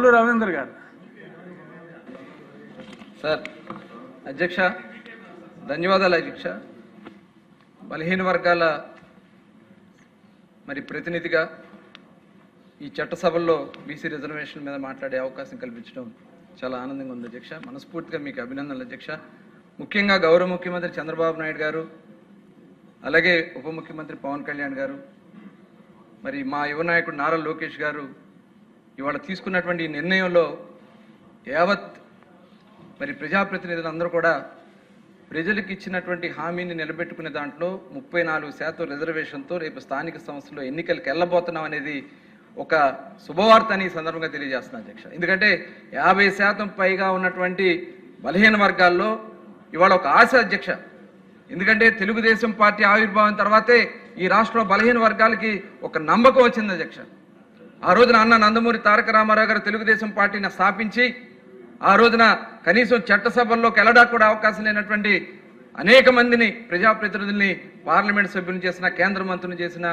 కొల్లు రవీంద్ర గారు. సార్ అధ్యక్ష, ధన్యవాదాలు అధ్యక్ష. బలహీన వర్గాల మరి ప్రతినిధిగా ఈ చట్టసభల్లో బీసీ రిజర్వేషన్ మీద మాట్లాడే అవకాశం కల్పించడం చాలా ఆనందంగా ఉంది అధ్యక్ష. మనస్ఫూర్తిగా మీకు అభినందనలు అధ్యక్ష. ముఖ్యంగా గౌరవ ముఖ్యమంత్రి చంద్రబాబు నాయుడు గారు, అలాగే ఉప ముఖ్యమంత్రి పవన్ కళ్యాణ్ గారు, మరి మా యువ నాయకుడు నారా లోకేష్ గారు ఇవాళ తీసుకున్నటువంటి ఈ నిర్ణయంలో యావత్ మరి ప్రజాప్రతినిధులందరూ కూడా ప్రజలకు ఇచ్చినటువంటి హామీని నిలబెట్టుకునే దాంట్లో 34% రిజర్వేషన్తో రేపు స్థానిక సంస్థల్లో ఎన్నికలకు వెళ్ళబోతున్నాం అనేది ఒక శుభవార్త అని ఈ సందర్భంగా తెలియజేస్తున్నాను అధ్యక్ష. ఎందుకంటే 50% పైగా ఉన్నటువంటి బలహీన వర్గాల్లో ఇవాళ ఒక ఆశ అధ్యక్ష. ఎందుకంటే తెలుగుదేశం పార్టీ ఆవిర్భావం తర్వాతే ఈ రాష్ట్రంలో బలహీన వర్గాలకి ఒక నమ్మకం వచ్చింది అధ్యక్ష. ఆ రోజున అన్న నందమూరి తారక రామారావు గారు తెలుగుదేశం పార్టీని స్థాపించి ఆ రోజున కనీసం చట్టసభల్లోకి వెళ్ళడానికి కూడా అవకాశం లేనటువంటి అనేక మందిని ప్రజాప్రతినిధుల్ని పార్లమెంట్ సభ్యులు చేసిన, కేంద్ర మంత్రులు చేసిన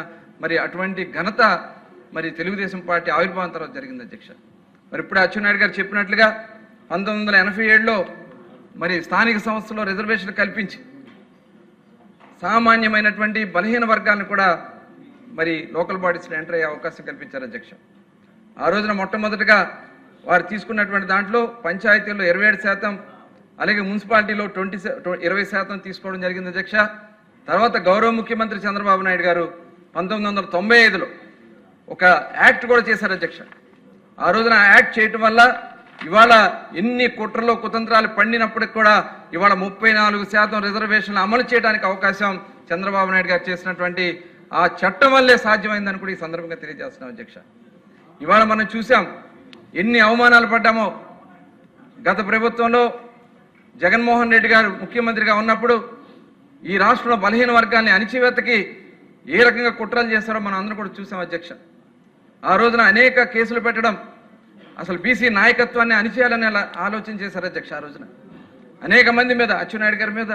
మరి అటువంటి ఘనత మరి తెలుగుదేశం పార్టీ ఆవిర్భావం తర్వాత జరిగింది అధ్యక్ష. మరి ఇప్పుడు అచ్చెన్నాయుడు గారు చెప్పినట్లుగా 1987లో మరి స్థానిక సంస్థల్లో రిజర్వేషన్ కల్పించి సామాన్యమైనటువంటి బలహీన వర్గాలను కూడా మరి లోకల్ బాడీస్లో ఎంటర్ అయ్యే అవకాశం కల్పించారు అధ్యక్ష. ఆ రోజున మొట్టమొదటిగా వారు తీసుకున్నటువంటి దాంట్లో పంచాయతీల్లో 27%, అలాగే మున్సిపాలిటీలో 20% తీసుకోవడం జరిగింది అధ్యక్ష. తర్వాత గౌరవ ముఖ్యమంత్రి చంద్రబాబు నాయుడు గారు 1995లో ఒక యాక్ట్ కూడా చేశారు అధ్యక్ష. ఆ రోజున యాక్ట్ చేయటం వల్ల ఇవాళ ఎన్ని కుట్రలో కుతంత్రాలు పండినప్పటికి కూడా ఇవాళ 34% రిజర్వేషన్లు అమలు చేయడానికి అవకాశం చంద్రబాబు నాయుడు గారు చేసినటువంటి ఆ చట్టం వల్లే సాధ్యమైందని కూడా ఈ సందర్భంగా తెలియజేస్తున్నాం అధ్యక్ష. ఇవాళ మనం చూసాం ఎన్ని అవమానాలు పడ్డామో. గత ప్రభుత్వంలో జగన్మోహన్ రెడ్డి గారు ముఖ్యమంత్రిగా ఉన్నప్పుడు ఈ రాష్ట్రంలో బలహీన వర్గాన్ని అణిచివేతకి ఏ రకంగా కుట్రలు చేస్తారో మనం అందరం కూడా చూసాం అధ్యక్ష. ఆ రోజున అనేక కేసులు పెట్టడం, అసలు బీసీ నాయకత్వాన్ని అణిచేయాలని ఆలోచన చేశారు అధ్యక్ష. ఆ రోజున అనేక మంది మీద, అచ్చెన్నాయుడు గారి మీద,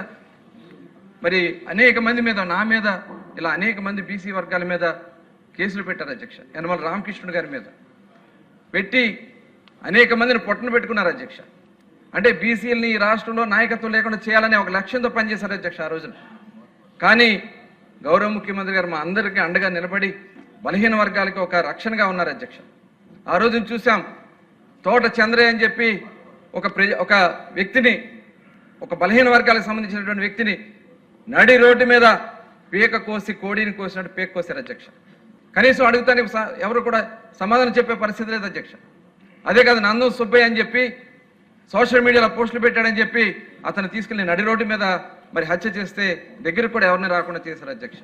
మరి అనేక మంది మీద, నా మీద, ఇలా అనేక మంది బీసీ వర్గాల మీద కేసులు పెట్టారు అధ్యక్ష. యనమల రామకృష్ణుడు గారి మీద పెట్టి అనేక మందిని పొట్టన పెట్టుకున్నారు అధ్యక్ష. అంటే బీసీలని ఈ రాష్ట్రంలో నాయకత్వం లేకుండా చేయాలనే ఒక లక్ష్యంతో పనిచేశారు అధ్యక్ష ఆ రోజున. కానీ గౌరవ ముఖ్యమంత్రి గారు మా అందరికీ అండగా నిలబడి బలహీన వర్గాలకి ఒక రక్షణగా ఉన్నారు అధ్యక్ష. ఆ రోజున చూసాం తోట చంద్రయ్య అని చెప్పి ఒక వ్యక్తిని, ఒక బలహీన వర్గాలకు సంబంధించినటువంటి వ్యక్తిని నడి రోడ్డు మీద పీక కోసి, కోడిని కోసినట్టు పీక కోసారు అధ్యక్ష. కనీసం అడుగుతానికి ఎవరు కూడా సమాధానం చెప్పే పరిస్థితి లేదు అధ్యక్ష. అదే కాదు, నందు సుబ్బయ్య అని చెప్పి సోషల్ మీడియాలో పోస్టులు పెట్టాడని చెప్పి అతను తీసుకెళ్లి నడి రోడ్డు మీద మరి హత్య చేస్తే దగ్గరకు కూడా ఎవరిని రాకుండా చేశారు అధ్యక్ష.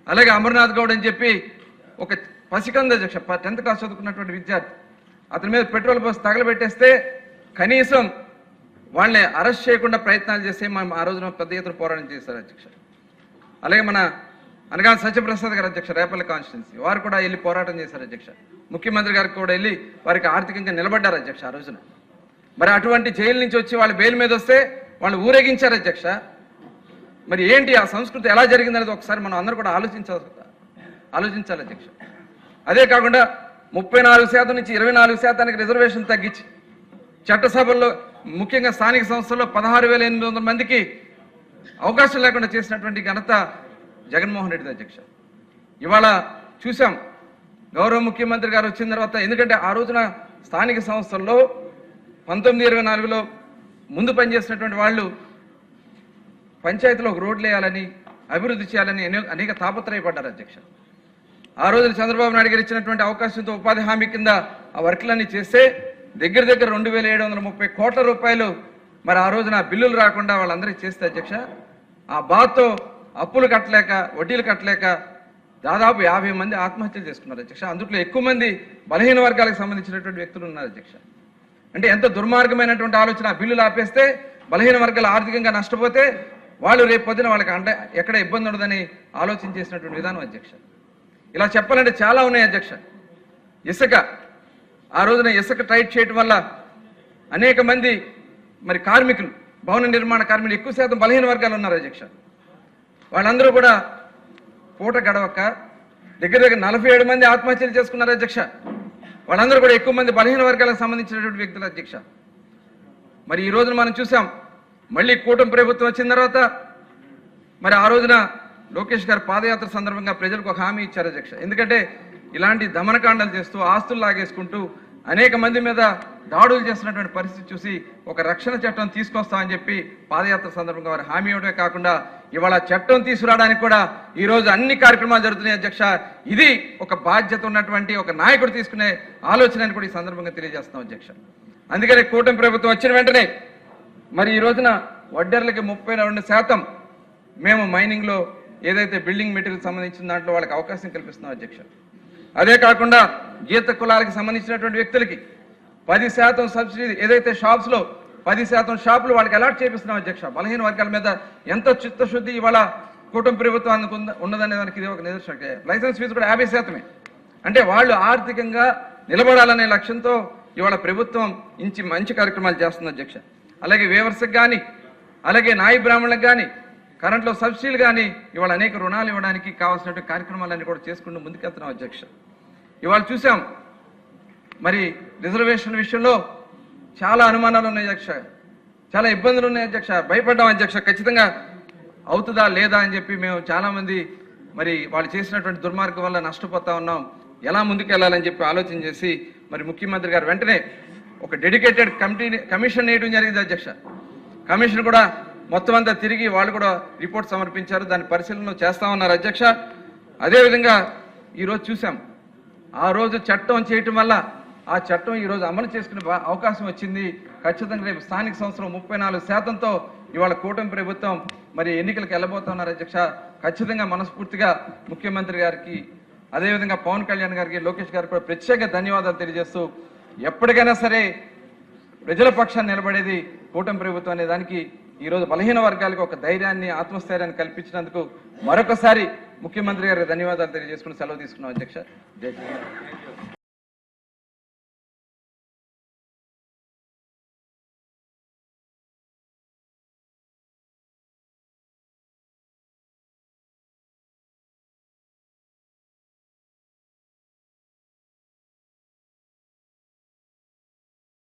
అలాగే అమర్నాథ్ గౌడ్ అని చెప్పి ఒక పసికంద అధ్యక్ష, 10th క్లాస్ చదువుకున్నటువంటి విద్యార్థి, అతని మీద పెట్రోల్ పోసి తగలబెట్టేస్తే కనీసం వాళ్ళని అరెస్ట్ చేయకుండా ప్రయత్నాలు చేస్తే మనం ఆ రోజున పెద్ద ఎత్తున పోరాటం చేశారు అధ్యక్ష. అలాగే మన అనగా సత్యప్రసాద్ గారు అధ్యక్ష, రేపల్లి కాన్స్టిట్యున్సీ, వారు కూడా వెళ్ళి పోరాటం చేశారు అధ్యక్ష. ముఖ్యమంత్రి గారికి కూడా వెళ్ళి వారికి ఆర్థికంగా నిలబడ్డారు అధ్యక్ష ఆ రోజున. మరి అటువంటి జైలు నుంచి వచ్చి వాళ్ళు బెయిల్ మీద వస్తే వాళ్ళు ఊరేగించారు అధ్యక్ష. మరి ఏంటి ఆ సంస్కృతి ఎలా జరిగిందనేది ఒకసారి మనం అందరూ కూడా ఆలోచించాలి అధ్యక్ష. అదే కాకుండా 34% నుంచి 24% రిజర్వేషన్ తగ్గించి చట్టసభల్లో ముఖ్యంగా స్థానిక సంస్థల్లో 16,800 మందికి అవకాశం లేకుండా చేసినటువంటి ఘనత జగన్మోహన్ రెడ్డి అధ్యక్ష. ఇవాళ చూసాం గౌరవ ముఖ్యమంత్రి గారు వచ్చిన తర్వాత, ఎందుకంటే ఆ రోజున స్థానిక సంస్థల్లో 1924లో ముందు పనిచేసినటువంటి వాళ్ళు పంచాయతీలో ఒక రోడ్లు వేయాలని, అభివృద్ధి చేయాలని అనేక తాపత్రయపడ్డారు అధ్యక్ష. ఆ రోజున చంద్రబాబు నాయుడు గారు ఇచ్చినటువంటి అవకాశంతో ఉపాధి హామీ కింద ఆ వర్క్లన్నీ చేస్తే దగ్గర 2,730 కోట్ల రూపాయలు మరి ఆ రోజున బిల్లులు రాకుండా వాళ్ళందరికీ చేస్తే అధ్యక్ష, ఆ బాధతో అప్పులు కట్టలేక, వడ్డీలు కట్టలేక దాదాపు 50 మంది ఆత్మహత్యలు చేసుకున్నారు అధ్యక్ష. అందులో ఎక్కువ మంది బలహీన వర్గాలకు సంబంధించినటువంటి వ్యక్తులు ఉన్నారు అధ్యక్ష. అంటే ఎంత దుర్మార్గమైనటువంటి ఆలోచన. బిల్లులు ఆపేస్తే బలహీన వర్గాలు ఆర్థికంగా నష్టపోతే వాళ్ళు రేపు పొద్దున వాళ్ళకి ఎక్కడ ఇబ్బంది ఉండదని ఆలోచన చేసినటువంటి విధానం అధ్యక్ష. ఇలా చెప్పాలంటే చాలా ఉన్నాయి అధ్యక్ష. ఇసుక, ఆ రోజున ఇసుక టైట్ చేయడం వల్ల అనేక మంది మరి కార్మికులు, భవన నిర్మాణ కార్మికులు ఎక్కువ శాతం బలహీన వర్గాలు ఉన్నారు అధ్యక్ష. వాళ్ళందరూ కూడా పూట గడవక దగ్గర 47 మంది ఆత్మహత్యలు చేసుకున్నారు అధ్యక్ష. వాళ్ళందరూ కూడా ఎక్కువ మంది బలహీన వర్గాలకు సంబంధించినటువంటి వ్యక్తులు అధ్యక్ష. మరి ఈ రోజున మనం చూసాం, మళ్ళీ కూటమి ప్రభుత్వం వచ్చిన తర్వాత మరి ఆ రోజున లోకేష్ గారు పాదయాత్ర సందర్భంగా ప్రజలకు ఒక హామీ ఇచ్చారు అధ్యక్ష. ఎందుకంటే ఇలాంటి దమనకాండాలు చేస్తూ ఆస్తులు లాగేసుకుంటూ అనేక మంది మీద దాడులు చేస్తున్నటువంటి పరిస్థితి చూసి ఒక రక్షణ చట్టం తీసుకొస్తామని చెప్పి పాదయాత్ర సందర్భంగా వారు హామీ ఇవ్వడమే కాకుండా ఇవాళ చట్టం తీసుకురావడానికి కూడా ఈ రోజు అన్ని కార్యక్రమాలు జరుగుతున్నాయి అధ్యక్ష. ఇది ఒక బాధ్యత ఉన్నటువంటి ఒక నాయకుడు తీసుకునే ఆలోచన అని కూడా ఈ సందర్భంగా తెలియజేస్తున్నాం అధ్యక్ష. అందుకనే కూటమి ప్రభుత్వం వచ్చిన వెంటనే మరి ఈ రోజున వడ్డర్లకి 32% మేము మైనింగ్లో ఏదైతే బిల్డింగ్ మెటీరియల్ సంబంధించిన దాంట్లో వాళ్ళకి అవకాశం కల్పిస్తున్నాం అధ్యక్ష. అదే కాకుండా గీత కులాలకు సంబంధించినటువంటి వ్యక్తులకి 10% సబ్సిడీ ఏదైతే షాప్స్లో 10% షాపులు వాళ్ళకి అలాట్ చేపిస్తున్నాం అధ్యక్ష. బలహీన వర్గాల మీద ఎంత చిత్తశుద్ధి ఇవాళ కూటమి ప్రభుత్వానికి ఉన్నదనే దానికి ఇది ఒక నిదర్శనం. లైసెన్స్ ఫీజు కూడా 50%. అంటే వాళ్ళు ఆర్థికంగా నిలబడాలనే లక్ష్యంతో ఇవాళ ప్రభుత్వం మంచి కార్యక్రమాలు చేస్తుంది అధ్యక్ష. అలాగే వేవర్స్కి కానీ అలాగే నాయి బ్రాహ్మణులకు కానీ కరెంట్లో సబ్సిడీలు కానీ ఇవాళ అనేక రుణాలు ఇవ్వడానికి కావాల్సినటువంటి కార్యక్రమాలన్నీ కూడా చేసుకుంటూ ముందుకెళ్తున్నాం అధ్యక్ష. ఇవాళ చూసాం మరి రిజర్వేషన్ విషయంలో చాలా అనుమానాలు ఉన్నాయి అధ్యక్ష, చాలా ఇబ్బందులు ఉన్నాయి అధ్యక్ష. భయపడ్డాం అధ్యక్ష, ఖచ్చితంగా అవుతుందా లేదా అని చెప్పి మేము చాలామంది మరి వాళ్ళు చేసినటువంటి దుర్మార్గం వల్ల నష్టపోతా ఉన్నాం, ఎలా ముందుకెళ్లాలని చెప్పి ఆలోచన చేసి మరి ముఖ్యమంత్రి గారు వెంటనే ఒక డెడికేటెడ్ కమిషన్ వేయడం జరిగింది అధ్యక్ష. కమిషన్ కూడా మొత్తం అంతా తిరిగి వాళ్ళు కూడా రిపోర్ట్ సమర్పించారు, దాని పరిశీలన చేస్తా ఉన్నారు అధ్యక్ష. అదేవిధంగా ఈరోజు చూసాం, ఆ రోజు చట్టం చేయటం వల్ల ఆ చట్టం ఈరోజు అమలు చేసుకునే అవకాశం వచ్చింది. ఖచ్చితంగా రేపు స్థానిక సంస్థలు 34%తో ఇవాళ కూటమి ప్రభుత్వం మరి ఎన్నికలకు వెళ్ళబోతున్నారు అధ్యక్ష. ఖచ్చితంగా మనస్ఫూర్తిగా ముఖ్యమంత్రి గారికి అదేవిధంగా పవన్ కళ్యాణ్ గారికి లోకేష్ గారికి కూడా ప్రత్యేక ధన్యవాదాలు తెలియజేస్తూ ఎప్పటికైనా సరే ప్రజల పక్షాన్ని నిలబడేది కూటమి ప్రభుత్వం అనే దానికి ఈరోజు బలహీన వర్గాలకు ఒక ధైర్యాన్ని ఆత్మస్థైర్యాన్ని కల్పించినందుకు మరొకసారి ముఖ్యమంత్రి గారికి ధన్యవాదాలు తెలియజేసుకుని సెలవు తీసుకున్నాం అధ్యక్ష. జై హింద్.